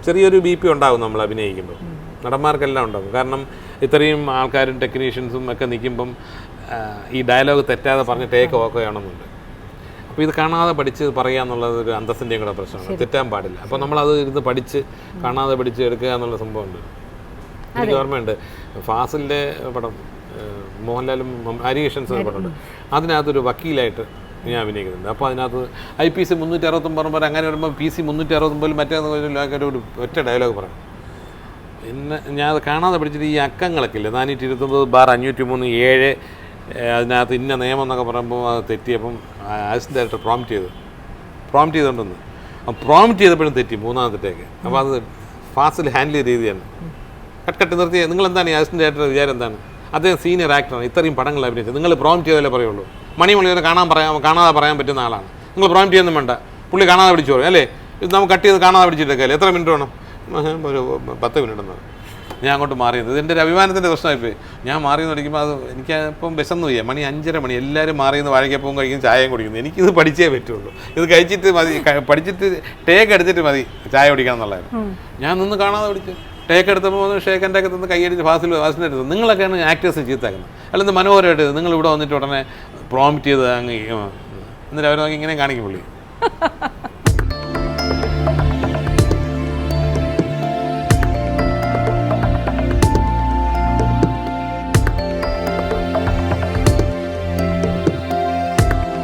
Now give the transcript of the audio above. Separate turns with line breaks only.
ചെറിയൊരു BP ഉണ്ടാകും നമ്മൾ അഭിനയിക്കുമ്പോൾ, നടന്മാർക്കെല്ലാം ഉണ്ടാകും. കാരണം ഇത്രയും ആൾക്കാരും ടെക്നീഷ്യൻസും ഒക്കെ നിൽക്കുമ്പം ഈ ഡയലോഗ് തെറ്റാതെ പറഞ്ഞ് ടേക്ക് ഓക്കെയാണെന്നുണ്ട്. അപ്പോൾ ഇത് കാണാതെ പഠിച്ച് പറയുക എന്നുള്ളത് ഒരു അന്തസ്സിൻ്റെയും കൂടെ പ്രശ്നമാണ്, തെറ്റാൻ പാടില്ല. അപ്പോൾ നമ്മളത് ഇരുന്ന് പഠിച്ച് കാണാതെ പഠിച്ച് എടുക്കുക എന്നുള്ള സംഭവമുണ്ട്. എനിക്ക് ഓർമ്മയുണ്ട് ഫാസിലിൻ്റെ പടം, മോഹൻലാലും ഹരികൃഷ്ണൻസ് പടമുണ്ട്, അതിനകത്തൊരു വക്കീലായിട്ട് ഞാൻ അഭിനയിക്കുന്നുണ്ട്. അപ്പോൾ അതിനകത്ത് IPC 369 അങ്ങനെ വരുമ്പോൾ PC 369 മറ്റേ ഒരു ഒറ്റ ഡയലോഗ് പറയണം. പിന്നെ ഞാൻ അത് കാണാതെ പഠിച്ചിട്ട് ഈ അക്കങ്ങളൊക്കെ ഇല്ലേ, 429/503(7) അതിനകത്ത് ഇന്ന നിയമം എന്നൊക്കെ പറയുമ്പോൾ അത് തെറ്റിയപ്പം അസിസ്റ്റൻ്റ് ഡയറക്ടർ പ്രോംപ്റ്റ് ചെയ്തുകൊണ്ടെന്ന് പ്രോംപ്റ്റ് ചെയ്തപ്പോഴും തെറ്റി മൂന്നാമത്തെ ടേക്ക്. അപ്പോൾ അത് ഫാസിൽ ഹാൻഡിൽ ചെയ്ത രീതിയാണ്. കട്ട് നിർത്തിയ നിങ്ങളെന്താണ് ഈ അസിസ്റ്റൻ്റ് ഡയറക്ടർ വിചാരം എന്താണ്? അദ്ദേഹം സീനിയർ ആക്ടറാണ്, ഇത്രയും പടങ്ങൾ അഭിനയിച്ചത്. നിങ്ങൾ പ്രോംപ്റ്റ് ചെയ്തല്ലേ പറയുള്ളൂ. മണിമൊളിയെ കാണാതെ പറയാൻ പറ്റുന്ന ആളാണ്. നിങ്ങൾ പ്രോംപ്റ്റ് ചെയ്യുന്നും വേണ്ട, പുള്ളി കാണാതെ പിടിച്ചു പറയും അല്ലേ. ഇത് നമുക്ക് കട്ട് ചെയ്ത് കാണാതെ പിടിച്ചിട്ടൊക്കെ അല്ലേ, എത്ര മിനിറ്റ് വേണം? ഒരു 10 മിനിറ്റ് എന്നാണ്. ഞാൻ അങ്ങോട്ട് മാറിയത്. ഇതെൻ്റെ ഒരു അഭിമാനത്തിൻ്റെ പ്രശ്നമായിപ്പോയി. ഞാൻ മാറിയെന്ന് പഠിക്കുമ്പോൾ അത് എനിക്ക് ഇപ്പം വിശന്നു പോയി. 5:30 എല്ലാവരും മാറിയെന്ന് വാഴയ്ക്കപ്പവും കഴിക്കും, ചായയും കുടിക്കുന്നു. എനിക്കിത് പഠിച്ചേ പറ്റുള്ളൂ. ഇത് കഴിച്ചിട്ട് മതി, പഠിച്ചിട്ട് ടേക്ക് എടുത്തിട്ട് മതി ചായ കുടിക്കണം എന്നുള്ളതായിരുന്നു. ഞാൻ നിന്ന് കാണാതെ പിടിച്ച് ടേക്ക് എടുത്തപ്പോൾ ഷേക്ക് ഒക്കെ തന്ന് കൈയടിച്ച് ഫാസിലിൻ്റെ അടുത്ത് നിങ്ങളൊക്കെയാണ് ആക്ടേഴ്സ് ചീത്താക്കുന്നത്. അല്ലെങ്കിൽ മനോഹരമായിട്ട് നിങ്ങൾ ഇവിടെ വന്നിട്ട് ഉടനെ പ്രോംപ്റ്റ് ചെയ്ത് അങ്ങ് എന്നിട്ട് അവർ ഇങ്ങനെ കാണിക്കും പുള്ളി.